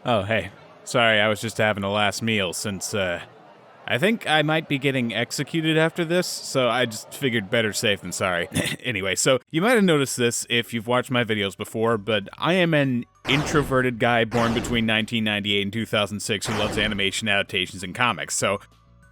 Oh, hey. Sorry, I was just having a last meal since, I think I might be getting executed after this, so I just figured better safe than sorry. Anyway, so you might have noticed this if you've watched my videos before, but I am an introverted guy born between 1998 and 2006 who loves animation adaptations and comics, so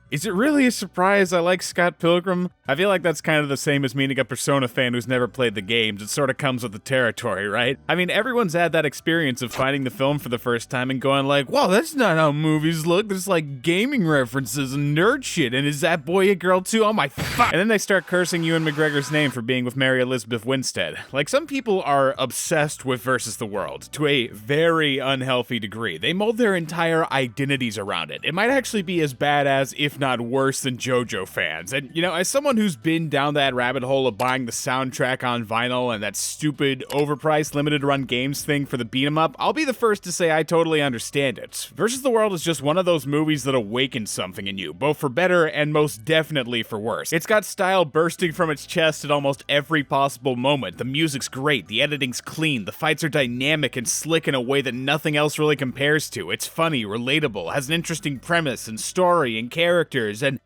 is it really a surprise I like Scott Pilgrim? I feel like that's kind of the same as meeting a Persona fan who's never played the games. It sort of comes with the territory, right? I mean, everyone's had that experience of finding the film for the first time and going like, wow, that's not how movies look. There's like gaming references and nerd shit, and is that boy a girl too? Oh my fuck! And then they start cursing Ewan McGregor's name for being with Mary Elizabeth Winstead. Like, some people are obsessed with Versus the World to a very unhealthy degree. They mold their entire identities around it. It might actually be as bad as, if not worse than JoJo fans. And, you know, as someone who's been down that rabbit hole of buying the soundtrack on vinyl and that stupid, overpriced, limited-run games thing for the beat-em-up, I'll be the first to say I totally understand it. Versus the World is just one of those movies that awakens something in you, both for better and most definitely for worse. It's got style bursting from its chest at almost every possible moment. The music's great, the editing's clean, the fights are dynamic and slick in a way that nothing else really compares to. It's funny, relatable, has an interesting premise and story and characters, and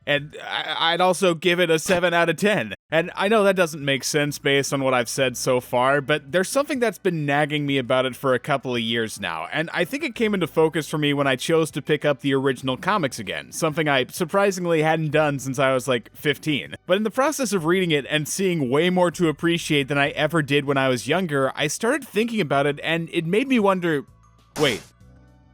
I'd also give it a 7 out of 10. And I know that doesn't make sense based on what I've said so far, but there's something that's been nagging me about it for a couple of years now, and I think it came into focus for me when I chose to pick up the original comics again, something I surprisingly hadn't done since I was like 15. But in the process of reading it and seeing way more to appreciate than I ever did when I was younger, I started thinking about it, and it made me wonder, wait,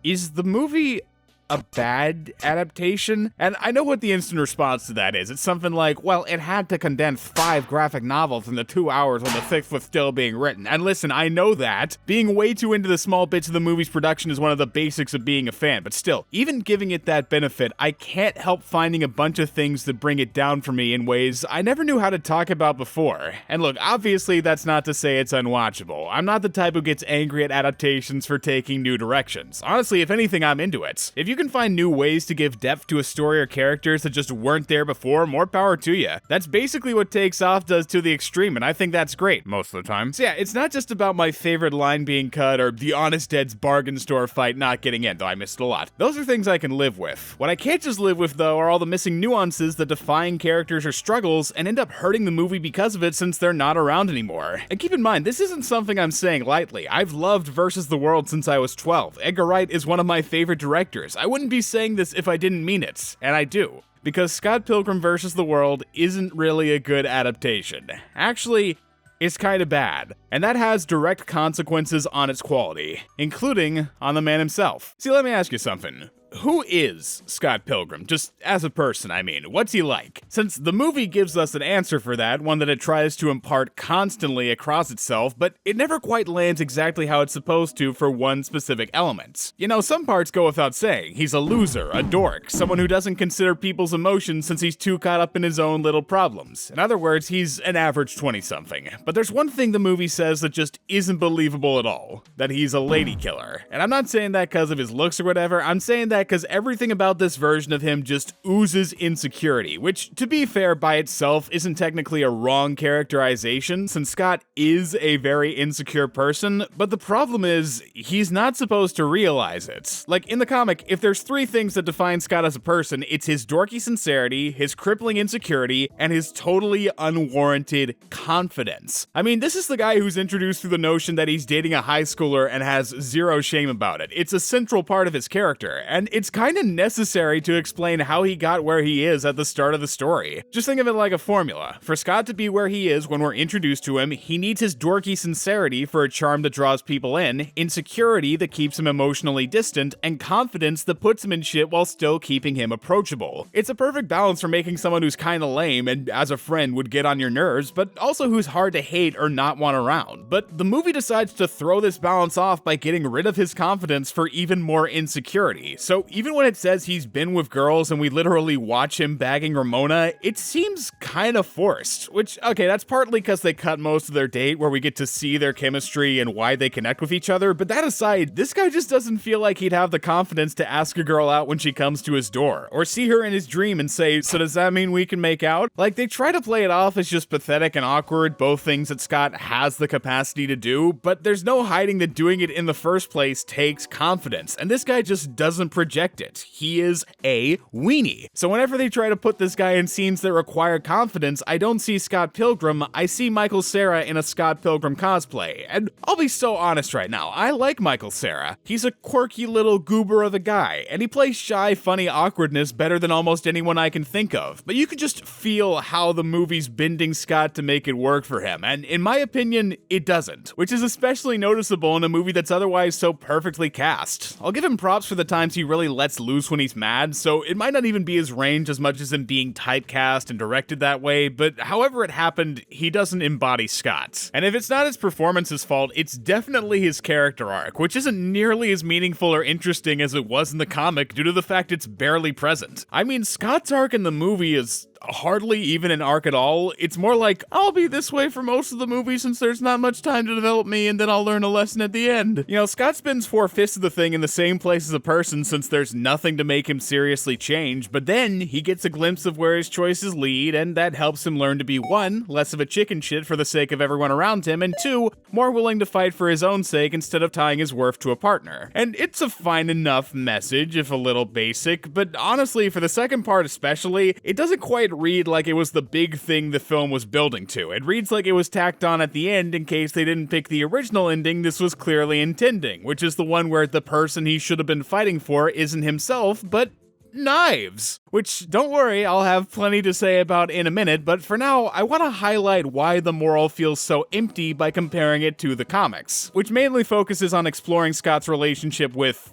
is the movie a bad adaptation? And I know what the instant response to that is. It's something like, well, it had to condense 5 graphic novels into 2 hours when the 6th was still being written. And listen, I know that. Being way too into the small bits of the movie's production is one of the basics of being a fan, but still, even giving it that benefit, I can't help finding a bunch of things that bring it down for me in ways I never knew how to talk about before. And look, obviously that's not to say it's unwatchable. I'm not the type who gets angry at adaptations for taking new directions. Honestly, if anything, I'm into it. If you can find new ways to give depth to a story or characters that just weren't there before, more power to you. That's basically what Takes Off does to the extreme, and I think that's great most of the time. So yeah, it's not just about my favorite line being cut or the Honest Ed's bargain store fight not getting in, though I missed a lot. Those are things I can live with. What I can't just live with, though, are all the missing nuances that define characters or struggles and end up hurting the movie because of it since they're not around anymore. And keep in mind, this isn't something I'm saying lightly. I've loved Versus the World since I was 12. Edgar Wright is one of my favorite directors. I wouldn't be saying this if I didn't mean it, and I do. Because Scott Pilgrim vs. the World isn't really a good adaptation. Actually, it's kinda bad, and that has direct consequences on its quality, including on the man himself. See, let me ask you something. Who is Scott Pilgrim? Just as a person, I mean. What's he like? Since the movie gives us an answer for that, one that it tries to impart constantly across itself, but it never quite lands exactly how it's supposed to for one specific element. You know, some parts go without saying. He's a loser, a dork, someone who doesn't consider people's emotions since he's too caught up in his own little problems. In other words, he's an average 20-something. But there's one thing the movie says that just isn't believable at all. That he's a lady killer. And I'm not saying that because of his looks or whatever, I'm saying that because everything about this version of him just oozes insecurity, which, to be fair, by itself isn't technically a wrong characterization, since Scott is a very insecure person, but the problem is, he's not supposed to realize it. Like, in the comic, if there's 3 things that define Scott as a person, it's his dorky sincerity, his crippling insecurity, and his totally unwarranted confidence. I mean, this is the guy who's introduced through the notion that he's dating a high schooler and has zero shame about it. It's a central part of his character, and it's kind of necessary to explain how he got where he is at the start of the story. Just think of it like a formula. For Scott to be where he is when we're introduced to him, he needs his dorky sincerity for a charm that draws people in, insecurity that keeps him emotionally distant, and confidence that puts him in shit while still keeping him approachable. It's a perfect balance for making someone who's kinda lame and as a friend would get on your nerves, but also who's hard to hate or not want around. But the movie decides to throw this balance off by getting rid of his confidence for even more insecurity. So So even when it says he's been with girls and we literally watch him bagging Ramona, it seems kind of forced. Which, okay, that's partly because they cut most of their date where we get to see their chemistry and why they connect with each other, but that aside, this guy just doesn't feel like he'd have the confidence to ask a girl out when she comes to his door, or see her in his dream and say, so does that mean we can make out? Like, they try to play it off as just pathetic and awkward, both things that Scott has the capacity to do, but there's no hiding that doing it in the first place takes confidence, and this guy just doesn't project it. He is a weenie. So whenever they try to put this guy in scenes that require confidence, I don't see Scott Pilgrim, I see Michael Cera in a Scott Pilgrim cosplay. And I'll be so honest right now, I like Michael Cera. He's a quirky little goober of a guy, and he plays shy, funny awkwardness better than almost anyone I can think of. But you can just feel how the movie's bending Scott to make it work for him, and in my opinion, it doesn't, which is especially noticeable in a movie that's otherwise so perfectly cast. I'll give him props for the times he really lets loose when he's mad, so it might not even be his range as much as him being typecast and directed that way, but however it happened, he doesn't embody Scott. And if it's not his performance's fault, it's definitely his character arc, which isn't nearly as meaningful or interesting as it was in the comic due to the fact it's barely present. I mean, Scott's arc in the movie is hardly even an arc at all. It's more like, I'll be this way for most of the movie since there's not much time to develop me and then I'll learn a lesson at the end. You know, Scott spends 4/5 of the thing in the same place as a person since there's nothing to make him seriously change, but then he gets a glimpse of where his choices lead, and that helps him learn to be 1, less of a chicken shit for the sake of everyone around him, and 2, more willing to fight for his own sake instead of tying his worth to a partner. And it's a fine enough message, if a little basic, but honestly, for the second part especially, it doesn't quite read like it was the big thing the film was building to. It reads like it was tacked on at the end in case they didn't pick the original ending this was clearly intending, which is the one where the person he should have been fighting for isn't himself, but Knives. Which, don't worry, I'll have plenty to say about in a minute, but for now, I want to highlight why the moral feels so empty by comparing it to the comics, which mainly focuses on exploring Scott's relationship with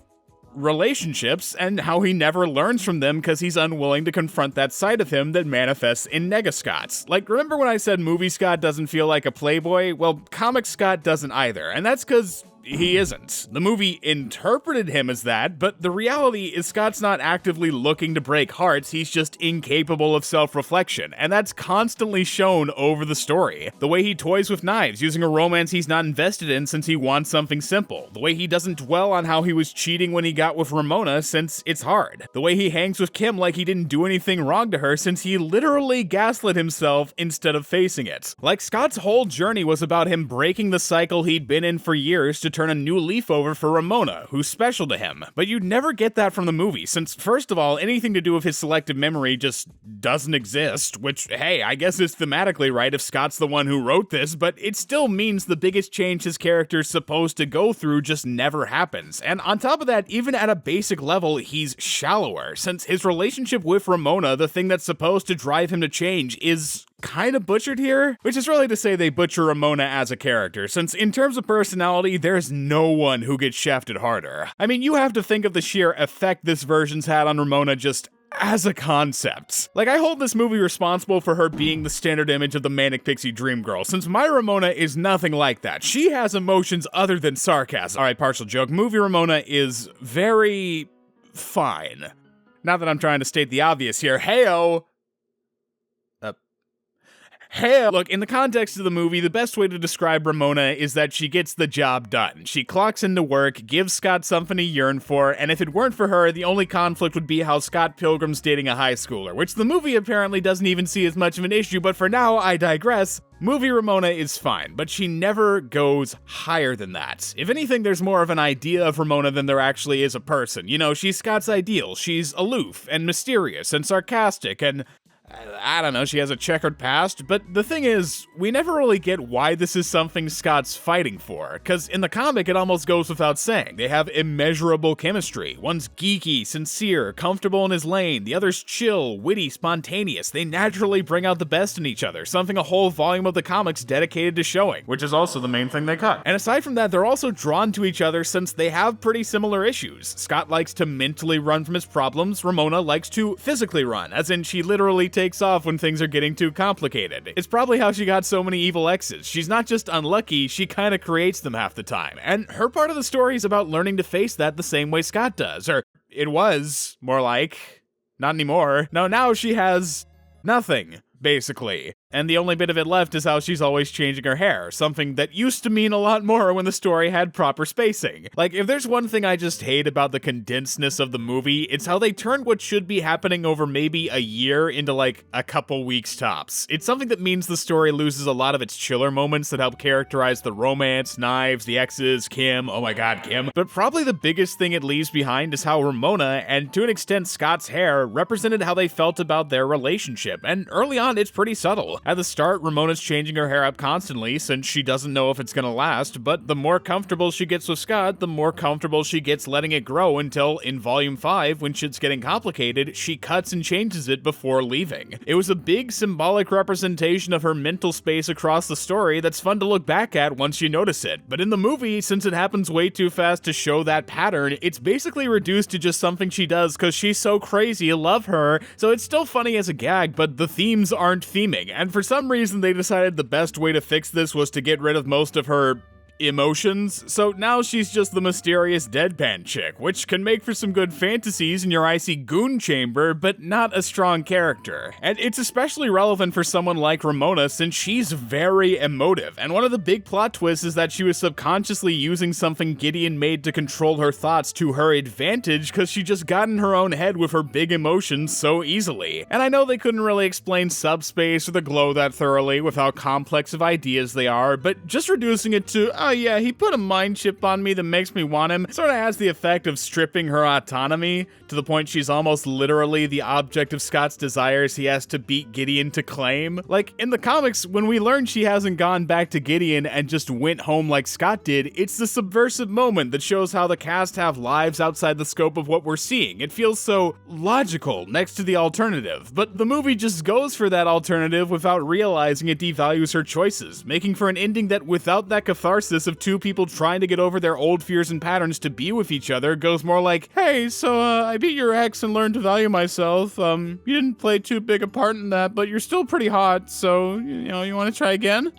relationships and how he never learns from them because he's unwilling to confront that side of him that manifests in Nega Scott. Like, remember when I said movie Scott doesn't feel like a playboy? Well, comic Scott doesn't either, and that's because he isn't. The movie interpreted him as that, but the reality is Scott's not actively looking to break hearts, he's just incapable of self-reflection, and that's constantly shown over the story. The way he toys with knives, using a romance he's not invested in since he wants something simple. The way he doesn't dwell on how he was cheating when he got with Ramona since it's hard. The way he hangs with Kim like he didn't do anything wrong to her since he literally gaslit himself instead of facing it. Like, Scott's whole journey was about him breaking the cycle he'd been in for years to turn a new leaf over for Ramona, who's special to him. But you'd never get that from the movie, since first of all, anything to do with his selective memory just doesn't exist, which, hey, I guess is thematically right if Scott's the one who wrote this, but it still means the biggest change his character's supposed to go through just never happens. And on top of that, even at a basic level, he's shallower, since his relationship with Ramona, the thing that's supposed to drive him to change, is kind of butchered here, which is really to say they butcher Ramona as a character, since in terms of personality, there's no one who gets shafted harder. I mean, you have to think of the sheer effect this version's had on Ramona just as a concept. Like, I hold this movie responsible for her being the standard image of the manic pixie dream girl, since my Ramona is nothing like that. She has emotions other than sarcasm. Alright, partial joke. Movie Ramona is very fine. Not that I'm trying to state the obvious here. Heyo! Hell, look, in the context of the movie, the best way to describe Ramona is that she gets the job done. She clocks into work, gives Scott something he yearned for, and if it weren't for her, the only conflict would be how Scott Pilgrim's dating a high schooler, which the movie apparently doesn't even see as much of an issue, but for now, I digress. Movie Ramona is fine, but she never goes higher than that. If anything, there's more of an idea of Ramona than there actually is a person. You know, she's Scott's ideal. She's aloof and mysterious and sarcastic and I don't know, she has a checkered past, but the thing is, we never really get why this is something Scott's fighting for, because in the comic it almost goes without saying. They have immeasurable chemistry. One's geeky, sincere, comfortable in his lane, the other's chill, witty, spontaneous. They naturally bring out the best in each other, something a whole volume of the comics dedicated to showing, which is also the main thing they cut. And aside from that, they're also drawn to each other since they have pretty similar issues. Scott likes to mentally run from his problems, Ramona likes to physically run, as in she literally takes off when things are getting too complicated. It's probably how she got so many evil exes. She's not just unlucky, she kinda creates them half the time. And her part of the story is about learning to face that the same way Scott does, or it was more like. Not anymore. No, now she has nothing, basically. And the only bit of it left is how she's always changing her hair, something that used to mean a lot more when the story had proper spacing. Like, if there's one thing I just hate about the condensedness of the movie, it's how they turned what should be happening over maybe a year into like a couple weeks tops. It's something that means the story loses a lot of its chiller moments that help characterize the romance, Knives, the exes, Kim, oh my god, Kim. But probably the biggest thing it leaves behind is how Ramona, and to an extent Scott's hair, represented how they felt about their relationship. And early on, it's pretty subtle. At the start, Ramona's changing her hair up constantly since she doesn't know if it's gonna last, but the more comfortable she gets with Scott, the more comfortable she gets letting it grow until, in Volume 5, when shit's getting complicated, she cuts and changes it before leaving. It was a big symbolic representation of her mental space across the story that's fun to look back at once you notice it, but in the movie, since it happens way too fast to show that pattern, it's basically reduced to just something she does because she's so crazy, you love her, so it's still funny as a gag, but the themes aren't theming, and for some reason they decided the best way to fix this was to get rid of most of her emotions, so now she's just the mysterious deadpan chick, which can make for some good fantasies in your icy goon chamber, but not a strong character. And it's especially relevant for someone like Ramona since she's very emotive, and one of the big plot twists is that she was subconsciously using something Gideon made to control her thoughts to her advantage because she just got in her own head with her big emotions so easily. And I know they couldn't really explain subspace or the glow that thoroughly with how complex of ideas they are, but just reducing it to, oh yeah, he put a mind chip on me that makes me want him, sort of has the effect of stripping her autonomy, to the point she's almost literally the object of Scott's desires he has to beat Gideon to claim. Like, in the comics, when we learn she hasn't gone back to Gideon and just went home like Scott did, it's the subversive moment that shows how the cast have lives outside the scope of what we're seeing. It feels so logical next to the alternative, but the movie just goes for that alternative without realizing it devalues her choices, making for an ending that, without that catharsis of two people trying to get over their old fears and patterns to be with each other, goes more like, hey, so I beat your ex and learned to value myself. You didn't play too big a part in that, but you're still pretty hot, so, you know, you want to try again?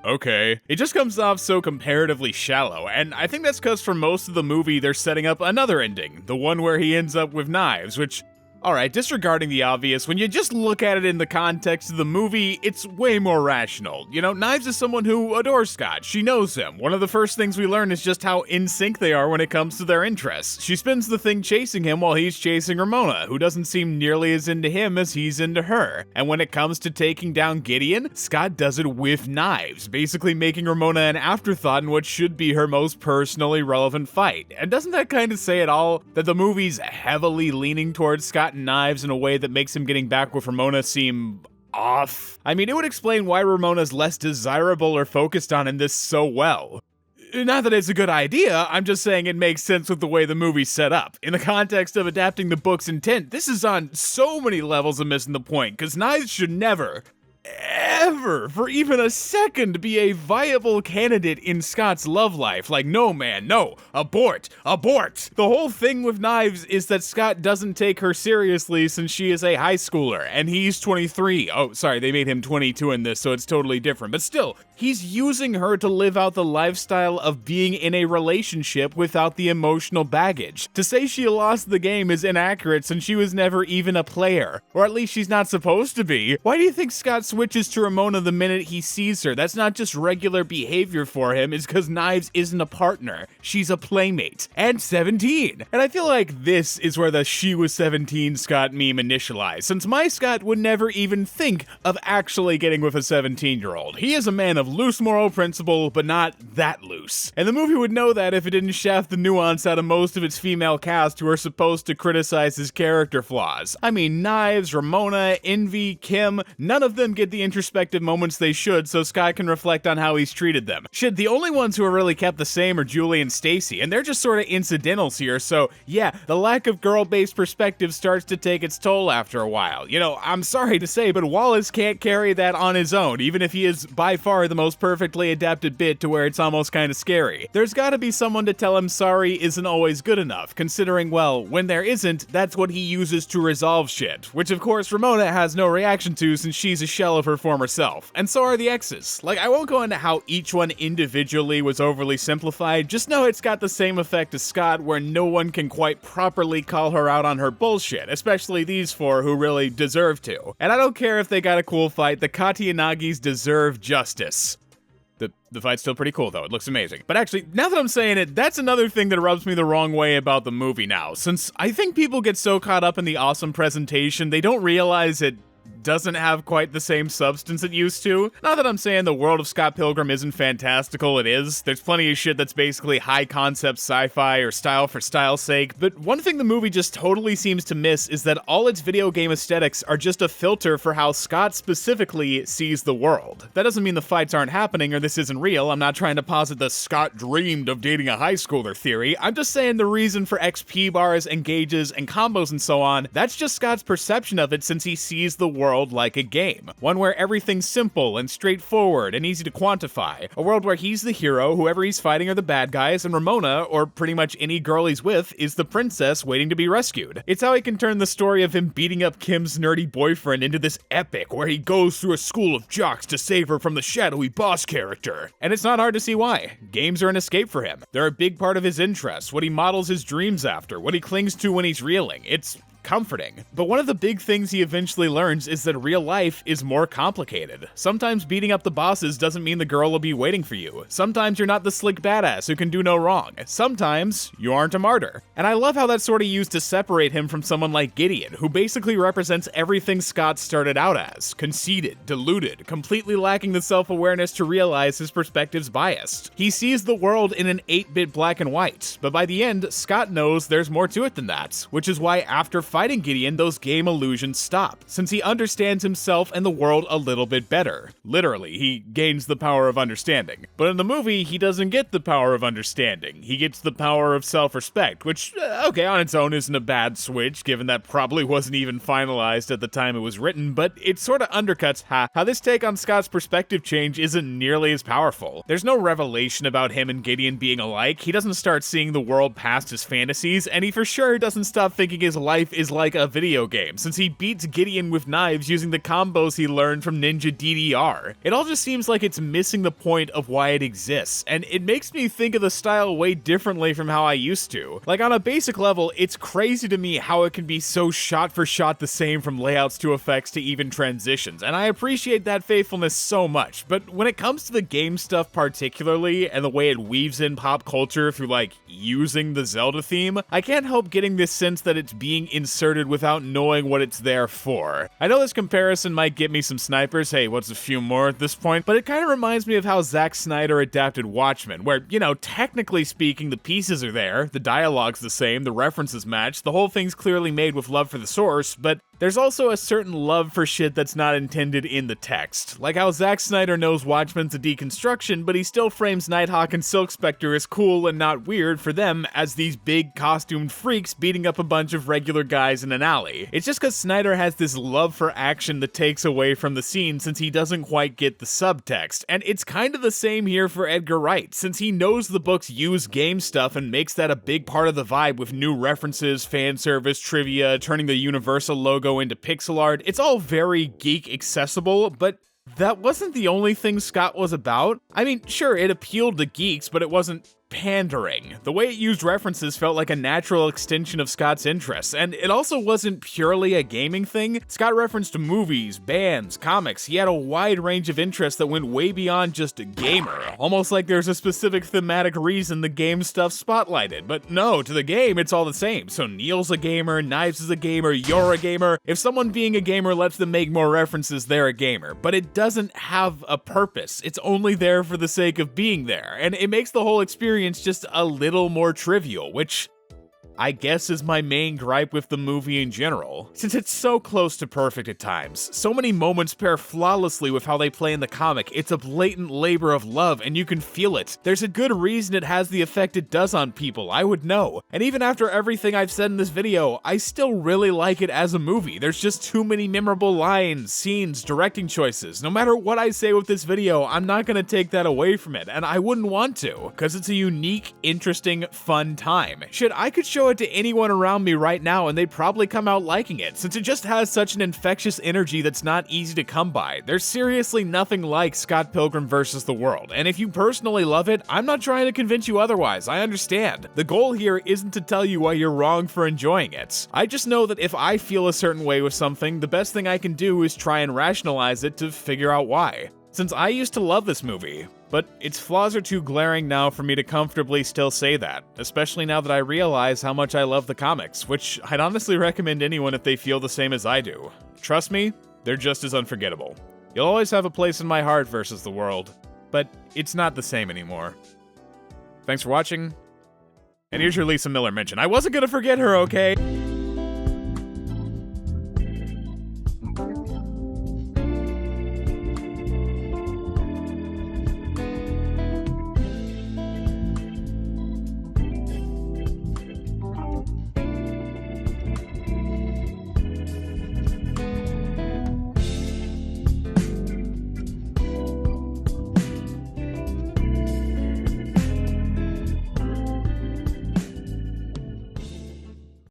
Okay. It just comes off so comparatively shallow, and I think that's because for most of the movie they're setting up another ending, the one where he ends up with Knives, which, alright, disregarding the obvious, when you just look at it in the context of the movie, it's way more rational. You know, Knives is someone who adores Scott. She knows him. One of the first things we learn is just how in sync they are when it comes to their interests. She spends the thing chasing him while he's chasing Ramona, who doesn't seem nearly as into him as he's into her. And when it comes to taking down Gideon, Scott does it with Knives, basically making Ramona an afterthought in what should be her most personally relevant fight. And doesn't that kind of say it all? That the movie's heavily leaning towards Scott and Knives in a way that makes him getting back with Ramona seem off? I mean, it would explain why Ramona's less desirable or focused on in this so well. Not that it's a good idea, I'm just saying it makes sense with the way the movie's set up. In the context of adapting the book's intent, this is on so many levels of missing the point, because Knives should never, ever, for even a second, be a viable candidate in Scott's love life. Like, no man, no, abort, abort! The whole thing with Knives is that Scott doesn't take her seriously since she is a high schooler, and he's 23. Oh, sorry, they made him 22 in this, so it's totally different. But still, he's using her to live out the lifestyle of being in a relationship without the emotional baggage. To say she lost the game is inaccurate since she was never even a player. Or at least she's not supposed to be. Why do you think Scott switches to Ramona the minute he sees her? That's not just regular behavior for him, it's because Knives isn't a partner. She's a playmate. And 17. And I feel like this is where the she was 17 Scott meme initialized, since my Scott would never even think of actually getting with a 17-year-old. He is a man of loose moral principle, but not that loose. And the movie would know that if it didn't shaft the nuance out of most of its female cast who are supposed to criticize his character flaws. I mean, Knives, Ramona, Envy, Kim, none of them get the introspective moments they should, so Scott can reflect on how he's treated them. Shit, the only ones who are really kept the same are Julie and Stacy, and they're just sort of incidentals here, so yeah, the lack of girl-based perspective starts to take its toll after a while. You know, I'm sorry to say, but Wallace can't carry that on his own, even if he is by far the the most perfectly adapted bit to where it's almost kinda scary. There's gotta be someone to tell him sorry isn't always good enough, considering, well, when there isn't, that's what he uses to resolve shit, which of course Ramona has no reaction to since she's a shell of her former self, and so are the exes. Like, I won't go into how each one individually was overly simplified, just know it's got the same effect as Scott, where no one can quite properly call her out on her bullshit, especially these four who really deserve to. And I don't care if they got a cool fight, the Katiyanagis deserve justice. The fight's still pretty cool though, it looks amazing. But actually, now that I'm saying it, that's another thing that rubs me the wrong way about the movie now, since I think people get so caught up in the awesome presentation, they don't realize it doesn't have quite the same substance it used to. Not that I'm saying the world of Scott Pilgrim isn't fantastical, it is. There's plenty of shit that's basically high concept sci-fi or style for style's sake, but one thing the movie just totally seems to miss is that all its video game aesthetics are just a filter for how Scott specifically sees the world. That doesn't mean the fights aren't happening or this isn't real. I'm not trying to posit the Scott dreamed of dating a high schooler theory. I'm just saying the reason for XP bars, engages, and combos and so on, that's just Scott's perception of it since he sees the world like a game. One where everything's simple and straightforward and easy to quantify. A world where he's the hero, whoever he's fighting are the bad guys, and Ramona, or pretty much any girl he's with, is the princess waiting to be rescued. It's how he can turn the story of him beating up Kim's nerdy boyfriend into this epic where he goes through a school of jocks to save her from the shadowy boss character. And it's not hard to see why. Games are an escape for him. They're a big part of his interests, what he models his dreams after, what he clings to when he's reeling. It's comforting. But one of the big things he eventually learns is that real life is more complicated. Sometimes beating up the bosses doesn't mean the girl will be waiting for you. Sometimes you're not the slick badass who can do no wrong. Sometimes you aren't a martyr. And I love how that's sort of used to separate him from someone like Gideon, who basically represents everything Scott started out as. Conceited, deluded, completely lacking the self-awareness to realize his perspective's biased. He sees the world in an 8-bit black and white, but by the end, Scott knows there's more to it than that, which is why after fighting Gideon, those game illusions stop, since he understands himself and the world a little bit better. Literally, he gains the power of understanding. But in the movie, he doesn't get the power of understanding. He gets the power of self-respect, which, okay, on its own isn't a bad switch, given that probably wasn't even finalized at the time it was written, but it sort of undercuts how this take on Scott's perspective change isn't nearly as powerful. There's no revelation about him and Gideon being alike. He doesn't start seeing the world past his fantasies, and he for sure doesn't stop thinking his life is like a video game, since he beats Gideon with knives using the combos he learned from Ninja DDR. It all just seems like it's missing the point of why it exists, and it makes me think of the style way differently from how I used to. Like, on a basic level, it's crazy to me how it can be so shot for shot the same from layouts to effects to even transitions, and I appreciate that faithfulness so much, but when it comes to the game stuff particularly, and the way it weaves in pop culture through, like, using the Zelda theme, I can't help getting this sense that it's being inserted without knowing what it's there for. I know this comparison might get me some snipers, hey, what's a few more at this point, but it kind of reminds me of how Zack Snyder adapted Watchmen, where, you know, technically speaking, the pieces are there, the dialogue's the same, the references match, the whole thing's clearly made with love for the source, but there's also a certain love for shit that's not intended in the text. Like how Zack Snyder knows Watchmen's a deconstruction, but he still frames Nighthawk and Silk Spectre as cool and not weird for them as these big costumed freaks beating up a bunch of regular guys in an alley. It's just because Snyder has this love for action that takes away from the scene since he doesn't quite get the subtext. And it's kind of the same here for Edgar Wright, since he knows the books use game stuff and makes that a big part of the vibe with new references, fan service, trivia, turning the Universal logo into pixel art. It's all very geek accessible, but that wasn't the only thing Scott was about. I mean, sure, it appealed to geeks, but it wasn't pandering. The way it used references felt like a natural extension of Scott's interests, and it also wasn't purely a gaming thing. Scott referenced movies, bands, comics. He had a wide range of interests that went way beyond just a gamer, almost like there's a specific thematic reason the game stuff spotlighted. But no, to the game, it's all the same. So Neil's a gamer, Knives is a gamer, you're a gamer. If someone being a gamer lets them make more references, they're a gamer. But it doesn't have a purpose. It's only there for the sake of being there, and it makes the whole experience just a little more trivial, which I guess is my main gripe with the movie in general, since it's so close to perfect at times. So many moments pair flawlessly with how they play in the comic. It's a blatant labor of love, and you can feel it. There's a good reason it has the effect it does on people, I would know. And even after everything I've said in this video, I still really like it as a movie. There's just too many memorable lines, scenes, directing choices. No matter what I say with this video, I'm not gonna take that away from it, and I wouldn't want to, because it's a unique, interesting, fun time. Shit, I could show it to anyone around me right now and they'd probably come out liking it, since it just has such an infectious energy that's not easy to come by. There's seriously nothing like Scott Pilgrim vs. the World, and if you personally love it, I'm not trying to convince you otherwise, I understand. The goal here isn't to tell you why you're wrong for enjoying it. I just know that if I feel a certain way with something, the best thing I can do is try and rationalize it to figure out why. Since I used to love this movie, but its flaws are too glaring now for me to comfortably still say that, especially now that I realize how much I love the comics, which I'd honestly recommend anyone if they feel the same as I do. Trust me, they're just as unforgettable. You'll always have a place in my heart versus the world, but it's not the same anymore. Thanks for watching, and here's your Lisa Miller mention. I wasn't gonna forget her, okay?